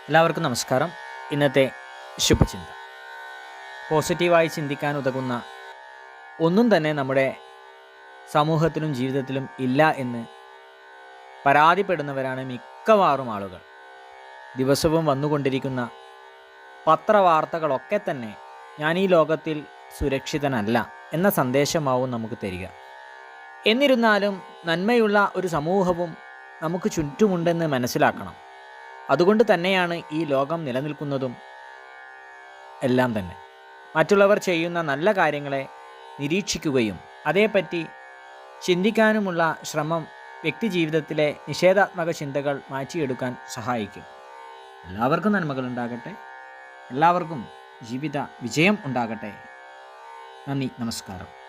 എല്ലാവർക്കും നമസ്കാരം. ഇന്നത്തെ ശുഭചിന്ത. പോസിറ്റീവായി ചിന്തിക്കാൻ ഉതകുന്ന ഒന്നും തന്നെ നമ്മുടെ സമൂഹത്തിലും ജീവിതത്തിലും ഇല്ല എന്ന് പരാതിപ്പെടുന്നവരാണ് മിക്കവാറും ആളുകൾ. ദിവസവും വന്നുകൊണ്ടിരിക്കുന്ന പത്രവാർത്തകളൊക്കെ തന്നെ ഞാൻ ഈ ലോകത്തിൽ സുരക്ഷിതനല്ല എന്ന സന്ദേശമാവും നമുക്ക് തരിക. എന്നിരുന്നാലും നന്മയുള്ള ഒരു സമൂഹവും നമുക്ക് ചുറ്റുമുണ്ടെന്ന് മനസ്സിലാക്കണം. അതുകൊണ്ട് തന്നെയാണ് ഈ ലോകം നിലനിൽക്കുന്നതും എല്ലാം തന്നെ. മറ്റുള്ളവർ ചെയ്യുന്ന നല്ല കാര്യങ്ങളെ നിരീക്ഷിക്കുകയും അതേപ്പറ്റി ചിന്തിക്കാനുമുള്ള ശ്രമം വ്യക്തി ജീവിതത്തിലെ നിഷേധാത്മക ചിന്തകൾ മാറ്റിയെടുക്കാൻ സഹായിക്കും. എല്ലാവർക്കും നന്മകൾ ഉണ്ടാകട്ടെ. എല്ലാവർക്കും ജീവിത വിജയം ഉണ്ടാകട്ടെ. നന്ദി, നമസ്കാരം.